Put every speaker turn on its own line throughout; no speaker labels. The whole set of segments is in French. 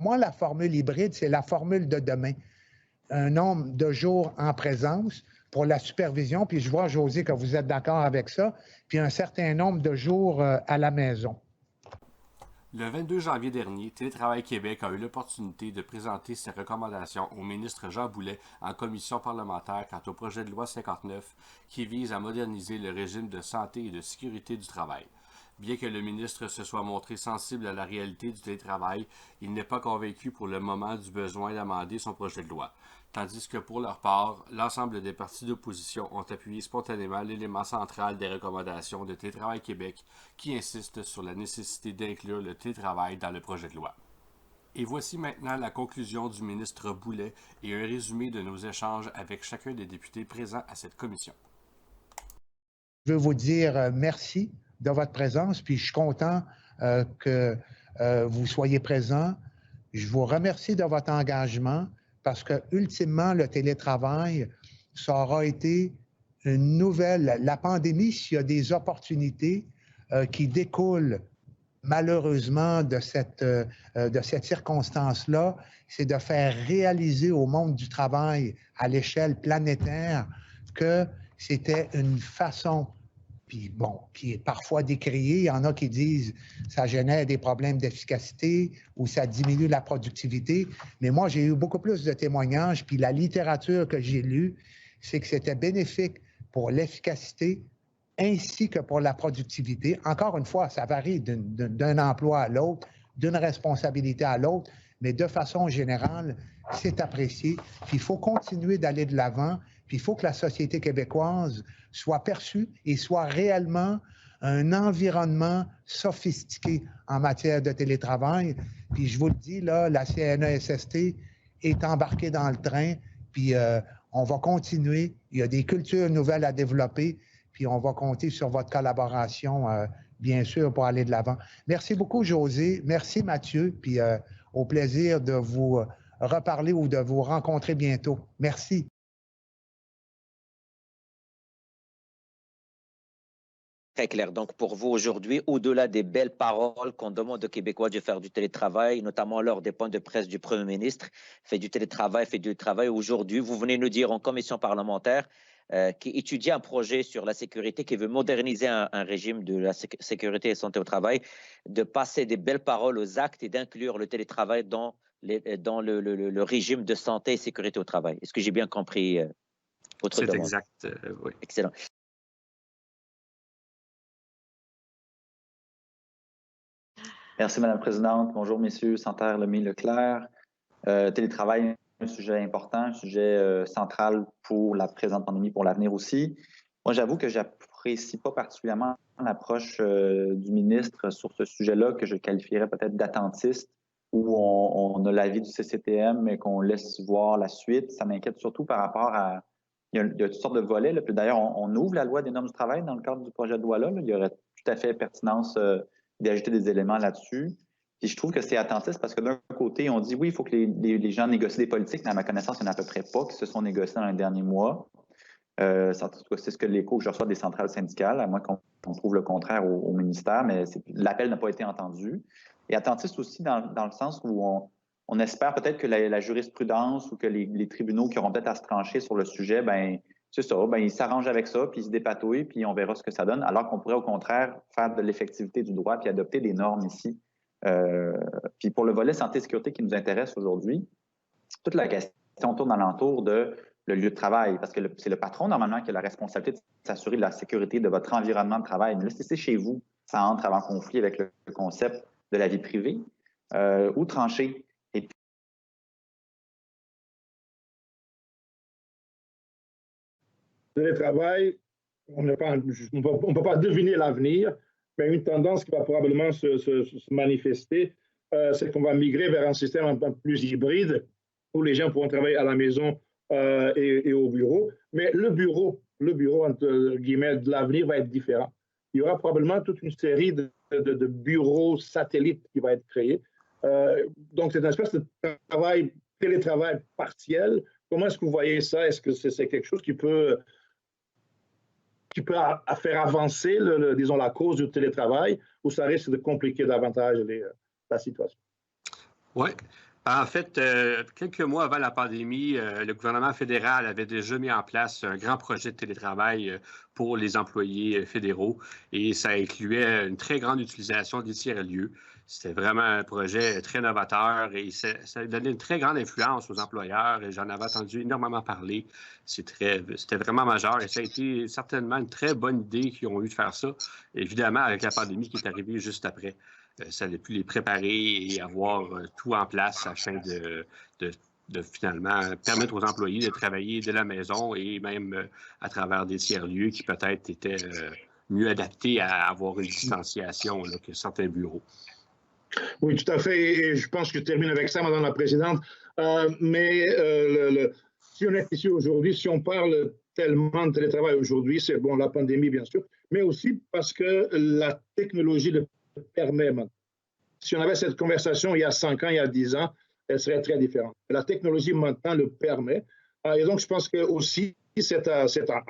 moi, la formule hybride, c'est la formule de demain. Un nombre de jours en présence pour la supervision, puis je vois, José, que vous êtes d'accord avec ça, puis un certain nombre de jours à la maison.
Le 22 janvier dernier, Télétravail Québec a eu l'opportunité de présenter ses recommandations au ministre Jean Boulet en commission parlementaire quant au projet de loi 59 qui vise à moderniser le régime de santé et de sécurité du travail. Bien que le ministre se soit montré sensible à la réalité du télétravail, il n'est pas convaincu pour le moment du besoin d'amender son projet de loi. Tandis que pour leur part, l'ensemble des partis d'opposition ont appuyé spontanément l'élément central des recommandations de Télétravail Québec qui insiste sur la nécessité d'inclure le télétravail dans le projet de loi. Et voici maintenant la conclusion du ministre Boulet et un résumé de nos échanges avec chacun des députés présents à cette commission.
Je veux vous dire merci de votre présence, puis je suis content que vous soyez présents. Je vous remercie de votre engagement parce que, ultimement, le télétravail, ça aura été une nouvelle... La pandémie, s'il y a des opportunités qui découlent malheureusement de cette circonstance-là, c'est de faire réaliser au monde du travail à l'échelle planétaire que c'était une façon puis bon, qui est parfois décrié. Il y en a qui disent que ça génère des problèmes d'efficacité ou ça diminue la productivité. Mais moi, j'ai eu beaucoup plus de témoignages, puis la littérature que j'ai lue, c'est que c'était bénéfique pour l'efficacité ainsi que pour la productivité. Encore une fois, ça varie d'un emploi à l'autre, d'une responsabilité à l'autre, mais de façon générale, c'est apprécié. Puis il faut continuer d'aller de l'avant, puis il faut que la société québécoise soit perçue et soit réellement un environnement sophistiqué en matière de télétravail. Puis je vous le dis, là, la CNESST est embarquée dans le train, puis on va continuer. Il y a des cultures nouvelles à développer, puis on va compter sur votre collaboration, bien sûr, pour aller de l'avant. Merci beaucoup, José. Merci, Mathieu, puis au plaisir de vous reparler ou de vous rencontrer bientôt. Merci.
Très clair. Donc, pour vous, aujourd'hui, au-delà des belles paroles qu'on demande aux Québécois de faire du télétravail, notamment lors des points de presse du Premier ministre, fait du télétravail, aujourd'hui, vous venez nous dire en commission parlementaire qui étudie un projet sur la sécurité, qui veut moderniser un régime de la sécurité et santé au travail, de passer des belles paroles aux actes et d'inclure le télétravail dans le régime de santé et sécurité au travail. Est-ce que j'ai bien compris votre demande?
C'est exact, oui.
Excellent.
Merci, Madame la Présidente. Bonjour, messieurs. Santerre, Lemay, Leclerc. Télétravail, un sujet important, un sujet central pour la présente pandémie, pour l'avenir aussi. Moi, j'avoue que j'apprécie pas particulièrement l'approche du ministre sur ce sujet-là, que je qualifierais peut-être d'attentiste, où on a l'avis du CCTM, mais qu'on laisse voir la suite. Ça m'inquiète surtout par rapport à... Il y a toutes sortes de volets. Là. Puis d'ailleurs, on ouvre la loi des normes du travail dans le cadre du projet de loi-là. Là. Il y aurait tout à fait pertinence d'ajouter des éléments là-dessus. Puis je trouve que c'est attentiste parce que d'un côté, on dit oui, il faut que les gens négocient des politiques, mais à ma connaissance, il n'y en a à peu près pas qui se sont négociés dans les derniers mois. C'est ce que l'écho que je reçois des centrales syndicales, à moins qu'on trouve le contraire au ministère, mais l'appel n'a pas été entendu. Et attentiste aussi dans le sens où on espère peut-être que la jurisprudence ou que les tribunaux qui auront peut-être à se trancher sur le sujet, ben c'est ça, ben ils s'arrangent avec ça, puis ils se dépatouillent, puis on verra ce que ça donne, alors qu'on pourrait au contraire faire de l'effectivité du droit puis adopter des normes ici. Puis pour le volet santé et sécurité qui nous intéresse aujourd'hui, toute la question tourne alentour de le lieu de travail, parce que c'est le patron normalement qui a la responsabilité de s'assurer de la sécurité de votre environnement de travail. Mais là, si c'est chez vous, ça entre en conflit avec le concept de la vie privée, ou trancher.
Le télétravail, on ne peut pas deviner l'avenir, mais une tendance qui va probablement se manifester, c'est qu'on va migrer vers un système un peu plus hybride, où les gens pourront travailler à la maison et au bureau. Mais le bureau, entre guillemets, de l'avenir va être différent. Il y aura probablement toute une série de bureaux satellites qui va être créés. Donc, c'est une espèce de télétravail partiel. Comment est-ce que vous voyez ça? Est-ce que c'est quelque chose qui peut faire avancer, disons, la cause du télétravail, ou ça risque de compliquer davantage la situation?
Oui. En fait, quelques mois avant la pandémie, le gouvernement fédéral avait déjà mis en place un grand projet de télétravail pour les employés fédéraux et ça incluait une très grande utilisation des tiers-lieux. C'était vraiment un projet très novateur et ça donnait une très grande influence aux employeurs et j'en avais entendu énormément parler. C'était vraiment majeur et ça a été certainement une très bonne idée qu'ils ont eu de faire ça, évidemment avec la pandémie qui est arrivée juste après. Ça a pu les préparer et avoir tout en place afin de finalement permettre aux employés de travailler de la maison et même à travers des tiers-lieux qui peut-être étaient mieux adaptés à avoir une distanciation là, que certains bureaux.
Oui, tout à fait. Et je pense que je termine avec ça, Madame la Présidente. Si on est ici aujourd'hui, si on parle tellement de télétravail aujourd'hui, c'est bon, la pandémie, bien sûr, mais aussi parce que la technologie le permet maintenant. Si on avait cette conversation il y a 5 ans, il y a 10 ans, elle serait très différente. La technologie maintenant le permet. Et donc, je pense que aussi, c'est à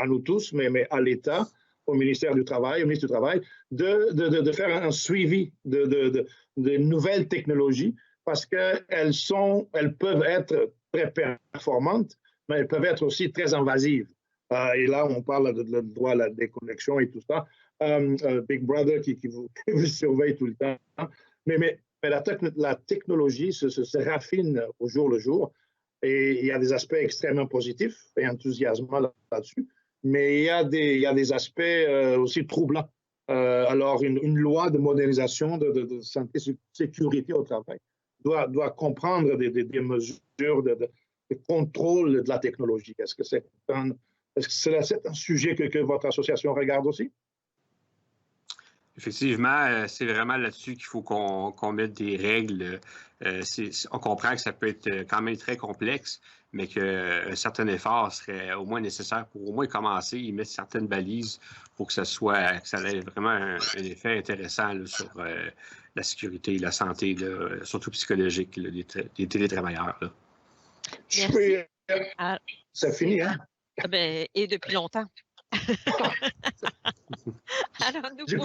nous tous, mais à l'État, au ministère du Travail, au ministre du Travail, de faire un suivi de nouvelles technologies parce qu'elles peuvent être très performantes, mais elles peuvent être aussi très invasives. Et là, on parle de droit à la déconnexion et tout ça. Big Brother qui vous surveille tout le temps. Mais la technologie se raffine au jour le jour et il y a des aspects extrêmement positifs et enthousiasmants là-dessus, mais il y a des aspects aussi troublants. Alors, une loi de modernisation de santé et sécurité au travail doit comprendre des mesures de contrôle de la technologie. Est-ce que c'est un sujet que votre association regarde aussi?
Effectivement, c'est vraiment là-dessus qu'il faut qu'on mette des règles. On comprend que ça peut être quand même très complexe, mais qu'un certain effort serait au moins nécessaire pour au moins commencer et mettre certaines balises pour que ça ait vraiment un effet intéressant là, sur la sécurité et la santé, là, surtout psychologique, là, des télétravailleurs. Là.
Merci. Ça finit, hein?
Et depuis longtemps. Alors,
je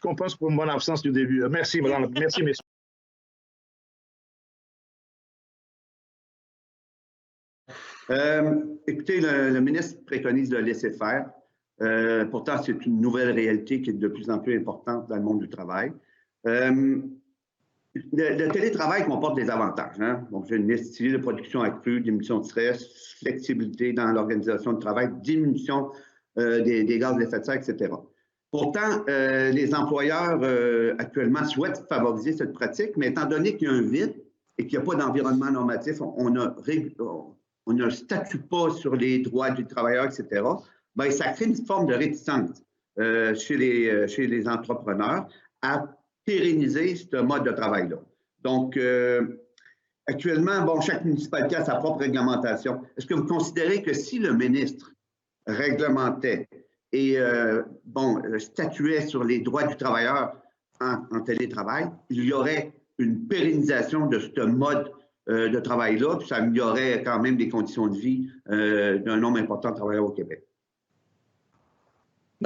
compense pour mon absence du début. Merci, madame. Merci, messieurs.
Écoutez, le ministre préconise de laisser faire. Pourtant, c'est une nouvelle réalité qui est de plus en plus importante dans le monde du travail. Le télétravail comporte des avantages. Hein? Donc, j'ai une estime de production accrue, diminution de stress, flexibilité dans l'organisation de travail, diminution des gaz à effet de serre, etc. Pourtant, les employeurs actuellement souhaitent favoriser cette pratique, mais étant donné qu'il y a un vide et qu'il n'y a pas d'environnement normatif, on ne statue pas sur les droits du travailleur, etc., bien, ça crée une forme de réticence chez les entrepreneurs à pérenniser ce mode de travail-là. Donc, actuellement, bon, chaque municipalité a sa propre réglementation. Est-ce que vous considérez que si le ministre réglementait et statuait sur les droits du travailleur en télétravail, il y aurait une pérennisation de ce mode de travail-là, puis ça améliorerait quand même les conditions de vie d'un nombre important de travailleurs au Québec?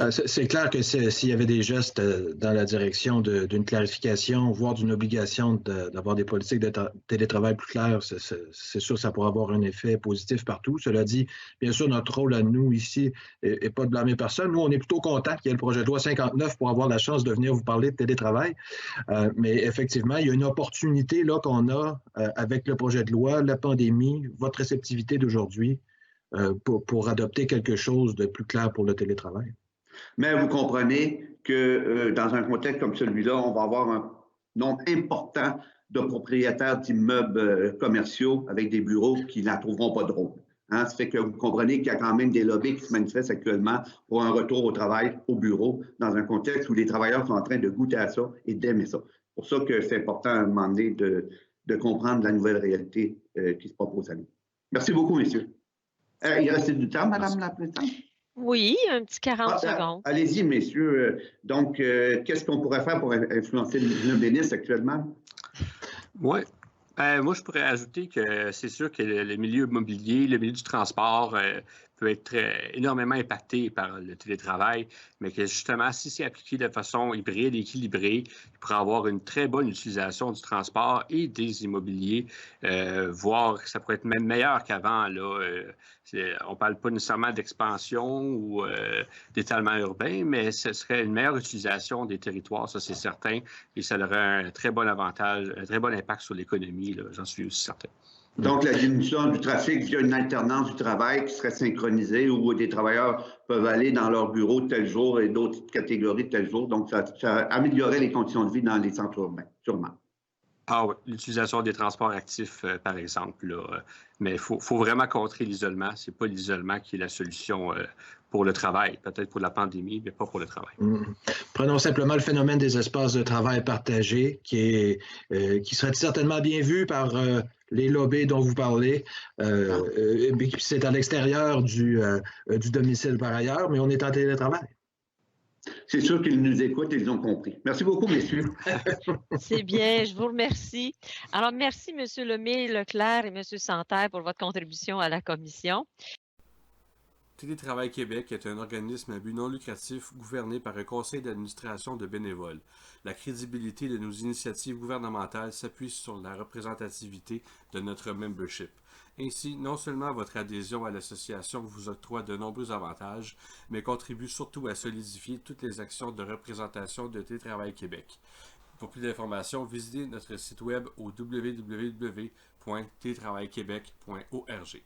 C'est clair que s'il y avait des gestes dans la direction d'une clarification, voire d'une obligation d'avoir des politiques de télétravail plus claires, c'est sûr que ça pourrait avoir un effet positif partout. Cela dit, bien sûr, notre rôle à nous ici n'est pas de blâmer personne. Nous, on est plutôt contents qu'il y ait le projet de loi 59 pour avoir la chance de venir vous parler de télétravail. Mais effectivement, il y a une opportunité là qu'on a avec le projet de loi, la pandémie, votre réceptivité d'aujourd'hui pour adopter quelque chose de plus clair pour le télétravail.
Mais vous comprenez que dans un contexte comme celui-là, on va avoir un nombre important de propriétaires d'immeubles commerciaux avec des bureaux qui n'en trouveront pas de drôle. Hein? Ça fait que vous comprenez qu'il y a quand même des lobbies qui se manifestent actuellement pour un retour au travail, au bureau, dans un contexte où les travailleurs sont en train de goûter à ça et d'aimer ça. C'est pour ça que c'est important à un moment donné de comprendre la nouvelle réalité qui se propose à nous. Merci beaucoup, messieurs. Il reste du temps, Madame la Présidente?
Oui, un petit 40 secondes.
Allez-y, messieurs. Donc, qu'est-ce qu'on pourrait faire pour influencer le ministre actuellement?
Oui. Moi, je pourrais ajouter que c'est sûr que le milieu immobilier, le milieu du transport, peut être énormément impacté par le télétravail, mais que justement, si c'est appliqué de façon hybride, équilibrée, il pourrait avoir une très bonne utilisation du transport et des immobiliers, voire que ça pourrait être même meilleur qu'avant. On ne parle pas nécessairement d'expansion ou d'étalement urbain, mais ce serait une meilleure utilisation des territoires, ça c'est certain, et ça aurait un très bon avantage, un très bon impact sur l'économie, j'en suis aussi certain.
Donc, la diminution du trafic via une alternance du travail qui serait synchronisée où des travailleurs peuvent aller dans leur bureau tel jour et d'autres catégories tel jour. Donc, ça améliorerait les conditions de vie dans les centres urbains, sûrement.
Ah oui, l'utilisation des transports actifs, par exemple. Mais il faut vraiment contrer l'isolement. Ce n'est pas l'isolement qui est la solution pour le travail. Peut-être pour la pandémie, mais pas pour le travail.
Prenons simplement le phénomène des espaces de travail partagés qui serait certainement bien vu par les lobbies dont vous parlez. C'est à l'extérieur du domicile par ailleurs, mais on est en télétravail.
C'est sûr qu'ils nous écoutent et ils ont compris. Merci beaucoup, messieurs.
C'est bien, je vous remercie. Alors, merci, M. Lemay, Leclerc et M. Santerre pour votre contribution à la commission.
Télétravail Québec est un organisme à but non lucratif gouverné par un conseil d'administration de bénévoles. La crédibilité de nos initiatives gouvernementales s'appuie sur la représentativité de notre membership. Ainsi, non seulement votre adhésion à l'association vous octroie de nombreux avantages, mais contribue surtout à solidifier toutes les actions de représentation de Télétravail Québec. Pour plus d'informations, visitez notre site web au www.télétravailquebec.org.